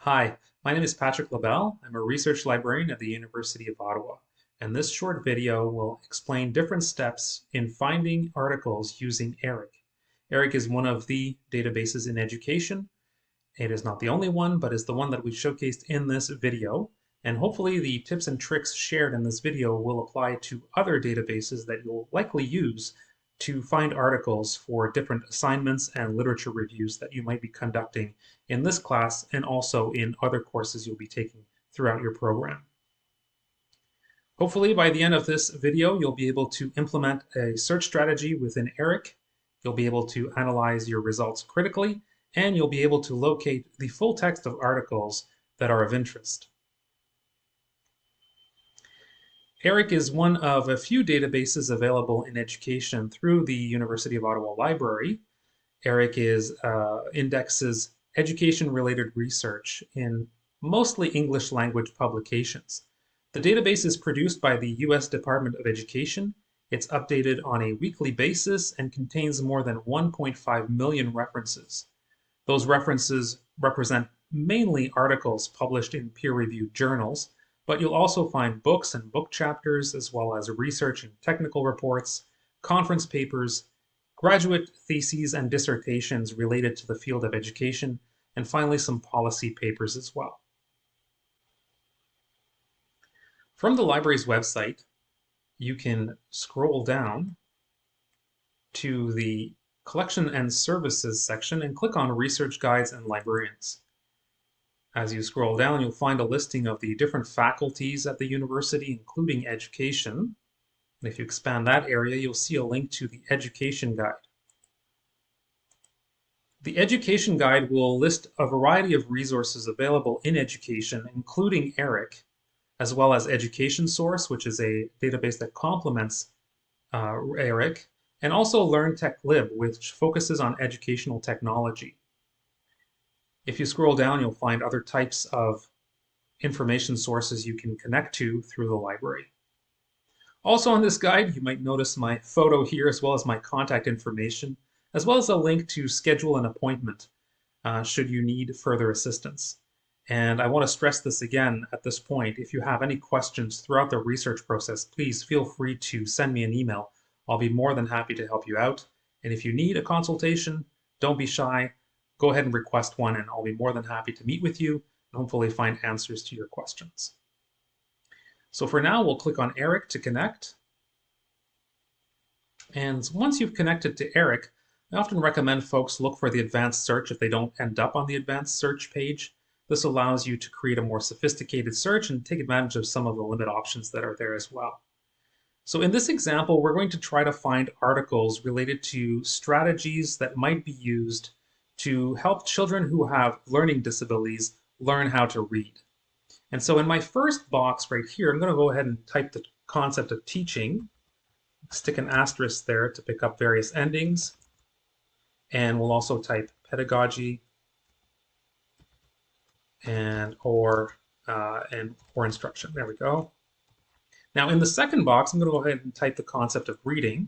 Hi, my name is Patrick LaBelle. I'm a research librarian at the University of Ottawa, and this short video will explain different steps in finding articles using ERIC. ERIC is one of the databases in education. It is not the only one, but is the one that we showcased in this video, and hopefully the tips and tricks shared in this video will apply to other databases that you'll likely use to find articles for different assignments and literature reviews that you might be conducting in this class and also in other courses you'll be taking throughout your program. Hopefully by the end of this video, you'll be able to implement a search strategy within ERIC. You'll be able to analyze your results critically, and you'll be able to locate the full text of articles that are of interest. ERIC is one of a few databases available in education through the University of Ottawa Library. ERIC indexes education-related research in mostly English language publications. The database is produced by the U.S. Department of Education. It's updated on a weekly basis and contains more than 1.5 million references. Those references represent mainly articles published in peer-reviewed journals, but you'll also find books and book chapters, as well as research and technical reports, conference papers, graduate theses and dissertations related to the field of education, and finally some policy papers as well. From the library's website, you can scroll down to the Collection and Services section and click on Research Guides and Librarians. As you scroll down, you'll find a listing of the different faculties at the university, including education. And if you expand that area, you'll see a link to the Education Guide. The Education Guide will list a variety of resources available in education, including ERIC, as well as Education Source, which is a database that complements ERIC, and also LearnTechLib, which focuses on educational technology. If you scroll down, you'll find other types of information sources you can connect to through the library. Also on this guide, you might notice my photo here, as well as my contact information, as well as a link to schedule an appointment should you need further assistance. And I want to stress this again at this point. If you have any questions throughout the research process, please feel free to send me an email. I'll be more than happy to help you out. And if you need a consultation, don't be shy. Go ahead and request one, and I'll be more than happy to meet with you and hopefully find answers to your questions. So for now, we'll click on ERIC to connect. And once you've connected to ERIC, I often recommend folks look for the advanced search if they don't end up on the advanced search page. This allows you to create a more sophisticated search and take advantage of some of the limit options that are there as well. So in this example, we're going to try to find articles related to strategies that might be used to help children who have learning disabilities learn how to read. And so in my first box right here, I'm going to go ahead and type the concept of teaching, stick an asterisk there to pick up various endings, and we'll also type pedagogy or instruction. There we go. Now in the second box, I'm going to go ahead and type the concept of reading.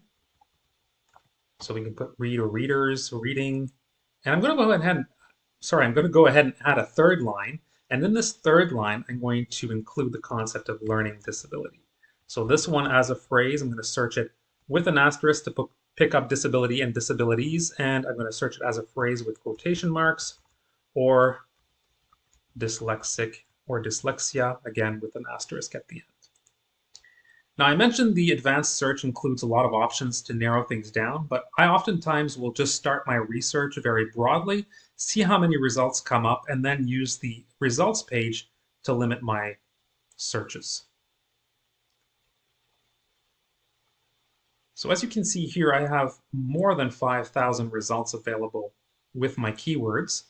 So we can put read or readers, reading. And I'm going to go ahead and add a third line. And in this third line, I'm going to include the concept of learning disability. So this one as a phrase, I'm going to search it with an asterisk to pick up disability and disabilities. And I'm going to search it as a phrase with quotation marks, or dyslexic or dyslexia, again with an asterisk at the end. Now I mentioned the advanced search includes a lot of options to narrow things down, but I oftentimes will just start my research very broadly, see how many results come up, and then use the results page to limit my searches. So as you can see here, I have more than 5,000 results available with my keywords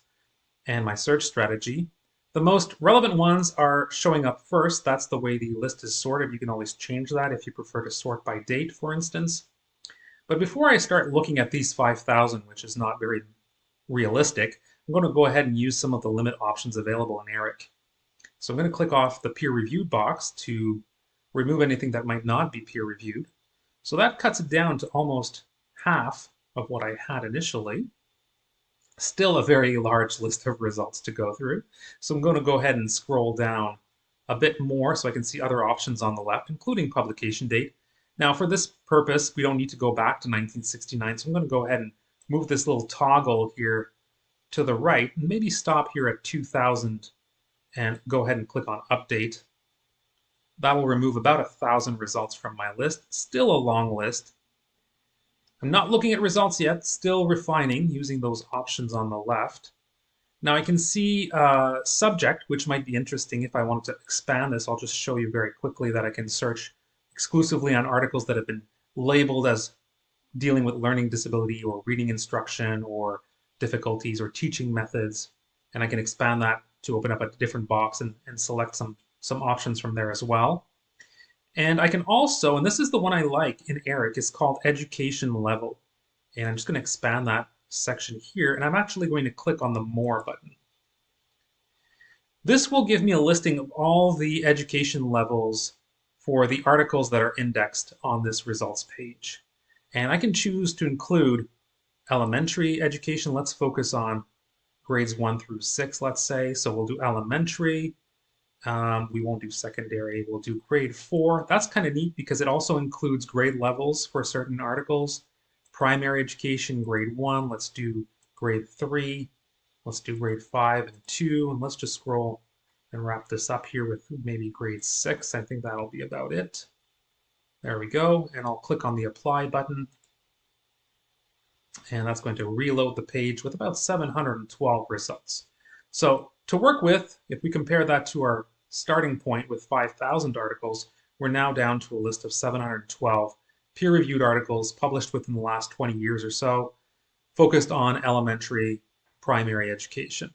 and my search strategy. The most relevant ones are showing up first. That's the way the list is sorted. You can always change that if you prefer to sort by date, for instance. But before I start looking at these 5,000, which is not very realistic, I'm going to go ahead and use some of the limit options available in ERIC. So I'm going to click off the peer-reviewed box to remove anything that might not be peer-reviewed. So that cuts it down to almost half of what I had initially. Still a very large list of results to go through. So I'm going to go ahead and scroll down a bit more so I can see other options on the left, including publication date. Now, for this purpose, we don't need to go back to 1969, so I'm going to go ahead and move this little toggle here to the right, and maybe stop here at 2000 and go ahead and click on Update. That will remove about 1,000 results from my list. Still a long list. I'm not looking at results yet, still refining using those options on the left. Now I can see subject, which might be interesting if I wanted to expand this. I'll just show you very quickly that I can search exclusively on articles that have been labeled as dealing with learning disability or reading instruction or difficulties or teaching methods. And I can expand that to open up a different box and select some options from there as well. And I can also, and this is the one I like in ERIC, is called Education Level. And I'm just going to expand that section here, and I'm actually going to click on the More button. This will give me a listing of all the education levels for the articles that are indexed on this results page. And I can choose to include elementary education. Let's focus on grades 1 through 6, let's say. So we'll do elementary. We won't do secondary. We'll do grade 4. That's kind of neat because it also includes grade levels for certain articles. Primary education, grade 1. Let's do grade 3. Let's do grade 5 and 2. And let's just scroll and wrap this up here with maybe grade 6. I think that'll be about it. There we go. And I'll click on the Apply button. And that's going to reload the page with about 712 results. So to work with, if we compare that to our starting point with 5,000 articles, we're now down to a list of 712 peer-reviewed articles published within the last 20 years or so, focused on elementary primary education.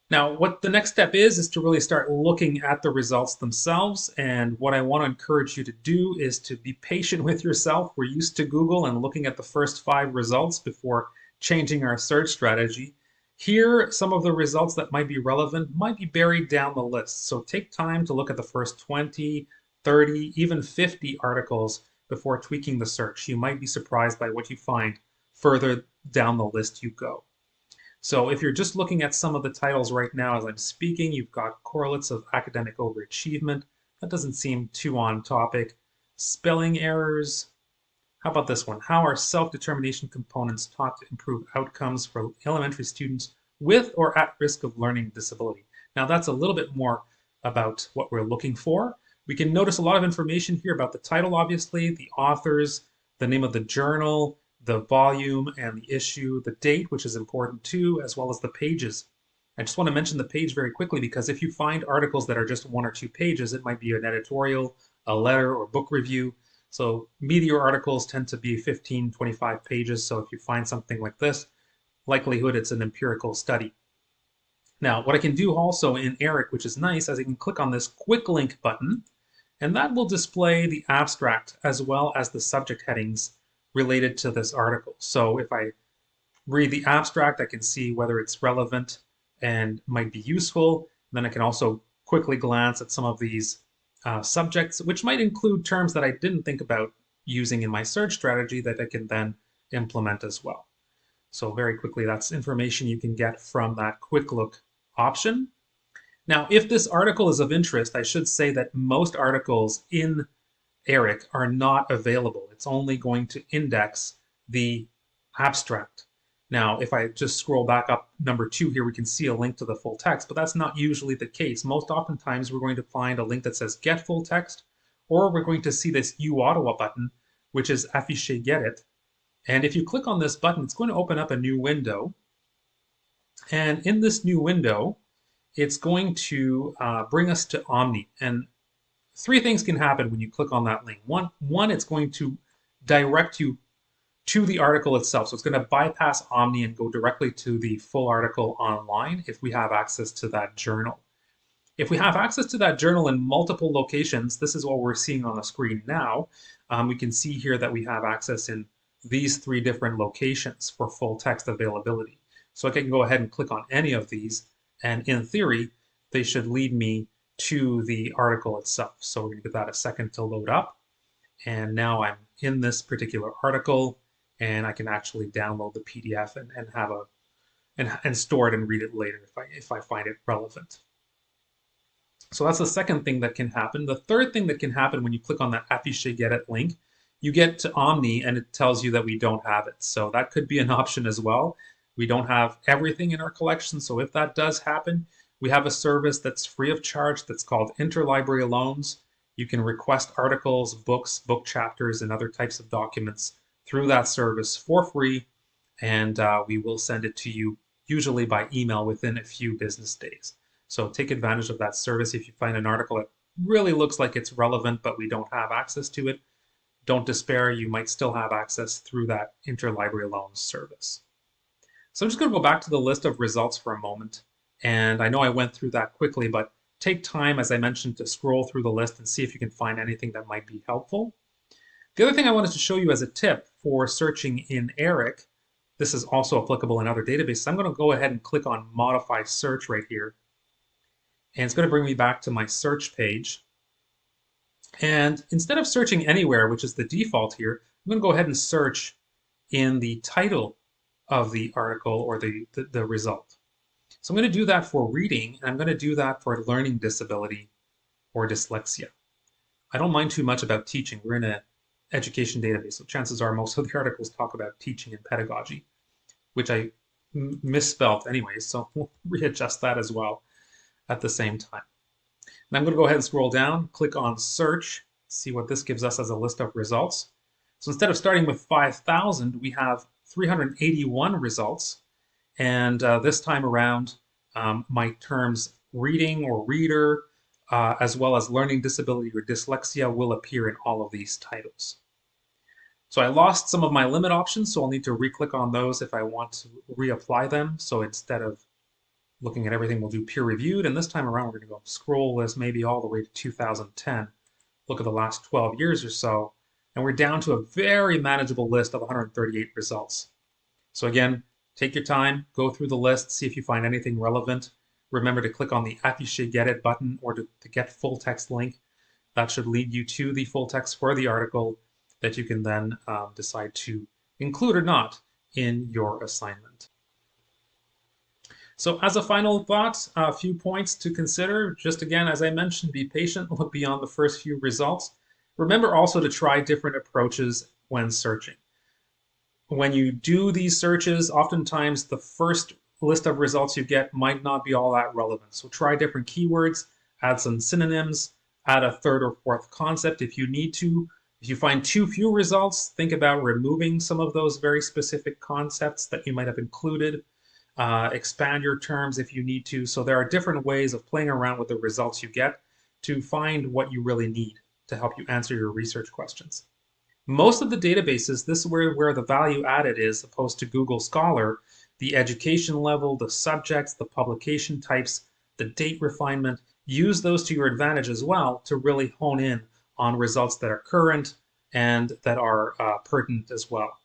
Now, what the next step is to really start looking at the results themselves. And what I want to encourage you to do is to be patient with yourself. We're used to Google and looking at the first 5 results before changing our search strategy. Here, some of the results that might be relevant might be buried down the list. So take time to look at the first 20, 30, even 50 articles before tweaking the search. You might be surprised by what you find further down the list you go. So if you're just looking at some of the titles right now as I'm speaking, you've got correlates of academic overachievement. That doesn't seem too on topic. Spelling errors. How about this one? How are self-determination components taught to improve outcomes for elementary students with or at risk of learning disability? Now that's a little bit more about what we're looking for. We can notice a lot of information here about the title, obviously, the authors, the name of the journal, the volume and the issue, the date, which is important too, as well as the pages. I just want to mention the page very quickly because if you find articles that are just 1 or 2 pages, it might be an editorial, a letter, or book review. So media articles tend to be 15, 25 pages. So if you find something like this, likelihood it's an empirical study. Now, what I can do also in ERIC, which is nice, is I can click on this quick link button, and that will display the abstract as well as the subject headings related to this article. So if I read the abstract, I can see whether it's relevant and might be useful. Then I can also quickly glance at some of these subjects, which might include terms that I didn't think about using in my search strategy that I can then implement as well. So very quickly, that's information you can get from that quick look option. Now, if this article is of interest, I should say that most articles in ERIC are not available. It's only going to index the abstract. Now, if I just scroll back up number 2 here, we can see a link to the full text, but that's not usually the case. Most oftentimes, we're going to find a link that says Get Full Text, or we're going to see this U Ottawa button, which is Afficher Get It. And if you click on this button, it's going to open up a new window. And in this new window, it's going to bring us to Omni. And 3 things can happen when you click on that link. One, it's going to direct you to the article itself. So it's going to bypass Omni and go directly to the full article online if we have access to that journal. If we have access to that journal in multiple locations, this is what we're seeing on the screen now. We can see here that we have access in these 3 different locations for full text availability. So I can go ahead and click on any of these, and in theory, they should lead me to the article itself. So we're going to give that a second to load up. And now I'm in this particular article, and I can actually download the PDF and have and store it and read it later if I find it relevant. So that's the second thing that can happen. The third thing that can happen when you click on that affiche get it link, you get to Omni and it tells you that we don't have it. So that could be an option as well. We don't have everything in our collection. So if that does happen, we have a service that's free of charge that's called Interlibrary Loans. You can request articles, books, book chapters, and other types of documents through that service for free. And we will send it to you usually by email within a few business days. So take advantage of that service. If you find an article that really looks like it's relevant, but we don't have access to it, don't despair. You might still have access through that Interlibrary Loans service. So I'm just going to go back to the list of results for a moment. And I know I went through that quickly, but take time, as I mentioned, to scroll through the list and see if you can find anything that might be helpful. The other thing I wanted to show you as a tip for searching in ERIC, this is also applicable in other databases. I'm going to go ahead and click on Modify Search right here. And it's going to bring me back to my search page. And instead of searching anywhere, which is the default here, I'm going to go ahead and search in the title of the article or the result. So I'm going to do that for reading, and I'm going to do that for learning disability or dyslexia. I don't mind too much about teaching. We're in an education database, so chances are most of the articles talk about teaching and pedagogy, which I misspelled anyway, so we'll readjust that as well at the same time. And I'm going to go ahead and scroll down, click on Search, see what this gives us as a list of results. So instead of starting with 5,000, we have 381 results. And this time around, my terms reading or reader, as well as learning disability or dyslexia will appear in all of these titles. So I lost some of my limit options, so I'll need to re-click on those if I want to reapply them. So instead of looking at everything, we'll do peer reviewed, and this time around we're going to go scroll this maybe all the way to 2010, look at the last 12 years or so, and we're down to a very manageable list of 138 results. So again, take your time, go through the list, see if you find anything relevant. Remember to click on the Affiche Get It button or to get full text link. That should lead you to the full text for the article that you can then decide to include or not in your assignment. So as a final thought, a few points to consider. Just again, as I mentioned, be patient, look beyond the first few results. Remember also to try different approaches when searching. When you do these searches, oftentimes the first list of results you get might not be all that relevant. So try different keywords, add some synonyms, add a third or fourth concept if you need to. If you find too few results, think about removing some of those very specific concepts that you might have included. Expand your terms if you need to. So there are different ways of playing around with the results you get to find what you really need to help you answer your research questions. Most of the databases, this is where the value added is, opposed to Google Scholar, the education level, the subjects, the publication types, the date refinement, use those to your advantage as well to really hone in on results that are current and that are pertinent as well.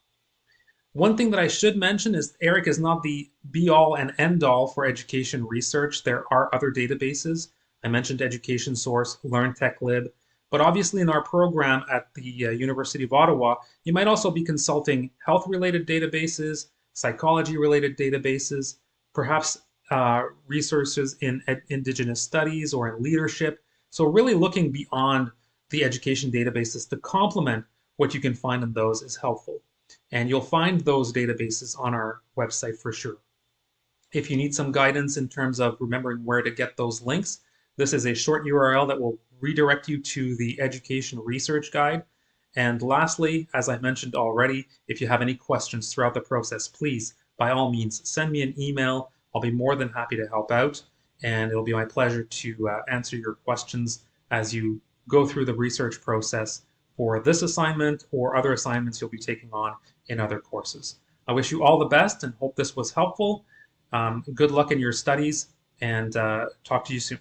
One thing that I should mention is ERIC is not the be-all and end-all for education research. There are other databases. I mentioned Education Source, LearnTechLib, but obviously in our program at the University of Ottawa, you might also be consulting health-related databases, psychology-related databases, perhaps resources in Indigenous studies or in leadership. So really looking beyond the education databases to complement what you can find in those is helpful. And you'll find those databases on our website for sure. If you need some guidance in terms of remembering where to get those links, this is a short URL that will redirect you to the Education Research Guide. And lastly, as I mentioned already, if you have any questions throughout the process, please, by all means, send me an email. I'll be more than happy to help out. And it'll be my pleasure to answer your questions as you go through the research process for this assignment or other assignments you'll be taking on in other courses. I wish you all the best and hope this was helpful. Good luck in your studies, and talk to you soon.